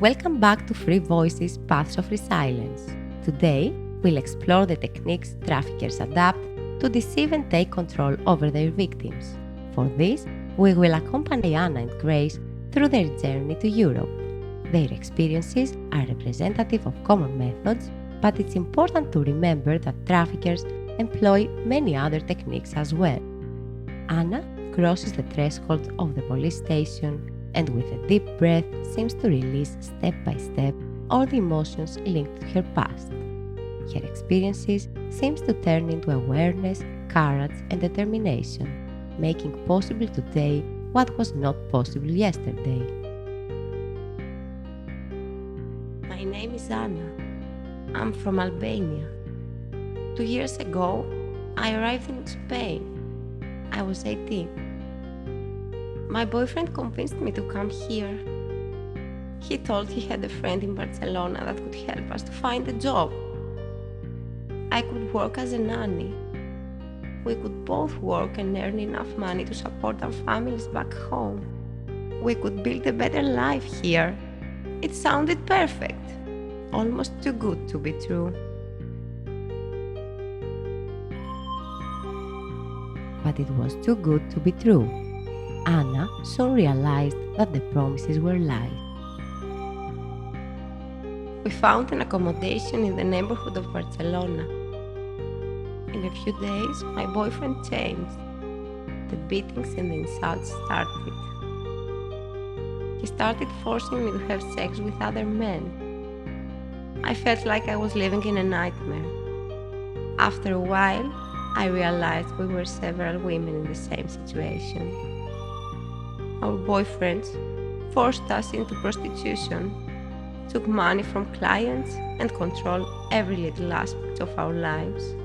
Welcome back to Free Voices Paths of Resilience. Today, we'll explore the techniques traffickers adapt to deceive and take control over their victims. For this, we will accompany Anna and Grace through their journey to Europe. Their experiences are representative of common methods, but it's important to remember that traffickers employ many other techniques as well. Anna crosses the threshold of the police station and with a deep breath seems to release step by step all the emotions linked to her past. Her experiences seems to turn into awareness, courage and determination, making possible today what was not possible yesterday. My name is Anna. I'm from Albania. 2 years ago, I arrived in Spain. I was 18. My boyfriend convinced me to come here. He told he had a friend in Barcelona that could help us to find a job. I could work as a nanny. We could both work and earn enough money to support our families back home. We could build a better life here. It sounded perfect, almost too good to be true. But it was too good to be true. Anna soon realized that the promises were lies. We found an accommodation in the neighborhood of Barcelona. In a few days, my boyfriend changed. The beatings and the insults started. He started forcing me to have sex with other men. I felt like I was living in a nightmare. After a while, I realized we were several women in the same situation. Our boyfriends forced us into prostitution, took money from clients, and controlled every little aspect of our lives.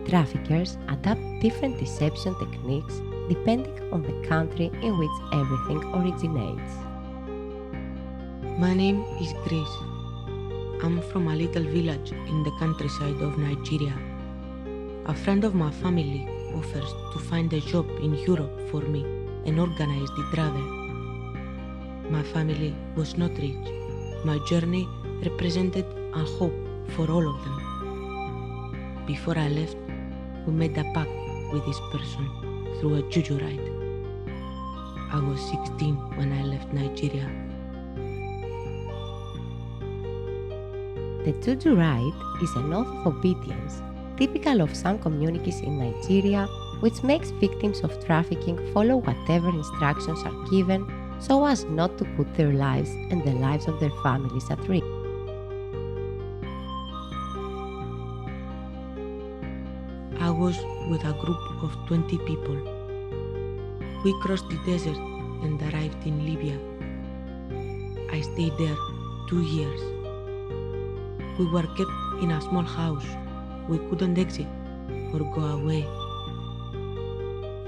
Traffickers adapt different deception techniques depending on the country in which everything originates. My name is Grace. I'm from a little village in the countryside of Nigeria. A friend of my family offers to find a job in Europe for me and organize the travel. My family was not rich. My journey represented a hope for all of them. Before I left, we made a pact with this person through a juju ride. I was 16 when I left Nigeria. The juju rite is an oath of obedience, typical of some communities in Nigeria, which makes victims of trafficking follow whatever instructions are given so as not to put their lives and the lives of their families at risk. I was with a group of 20 people. We crossed the desert and arrived in Libya. I stayed there 2 years. We were kept in a small house. We couldn't exit or go away.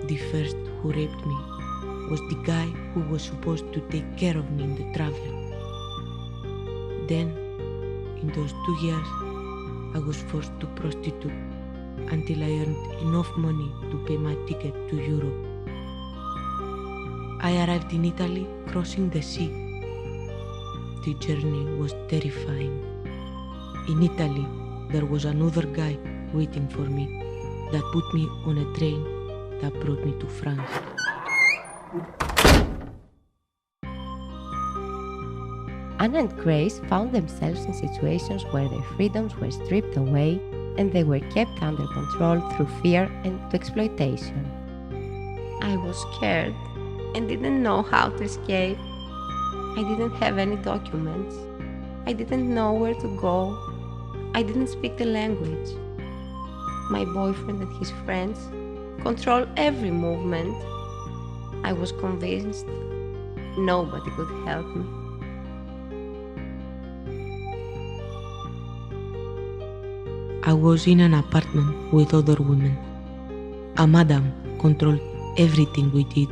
The first who raped me was the guy who was supposed to take care of me in the travel. Then, in those 2 years, I was forced to prostitute until I earned enough money to pay my ticket to Europe. I arrived in Italy crossing the sea. The journey was terrifying. In Italy, there was another guy waiting for me that put me on a train that brought me to France. Anna and Grace found themselves in situations where their freedoms were stripped away and they were kept under control through fear and exploitation. I was scared and didn't know how to escape. I didn't have any documents. I didn't know where to go. I didn't speak the language. My boyfriend and his friends controlled every movement. I was convinced nobody could help me. I was in an apartment with other women. A madam controlled everything we did.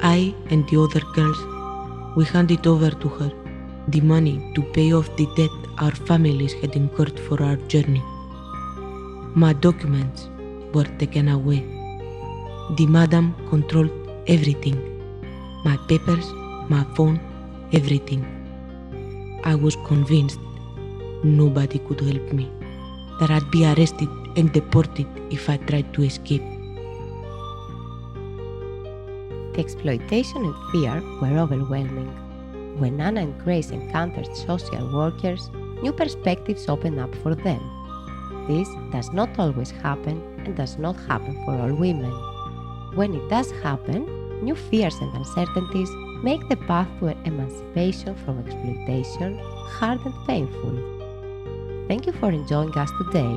I and the other girls, we handed over to her the money to pay off the debt our families had incurred for our journey. My documents were taken away. The madam controlled everything. My papers, my phone, everything. I was convinced nobody could help me, that I'd be arrested and deported if I tried to escape. The exploitation and fear were overwhelming. When Anna and Grace encountered social workers, new perspectives opened up for them. This does not always happen and does not happen for all women. When it does happen, new fears and uncertainties make the path to emancipation from exploitation hard and painful. Thank you for enjoying us today.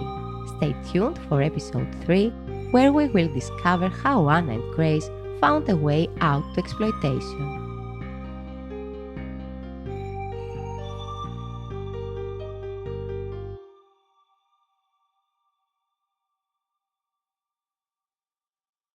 Stay tuned for episode 3, where we will discover how Anna and Grace found a way out to exploitation.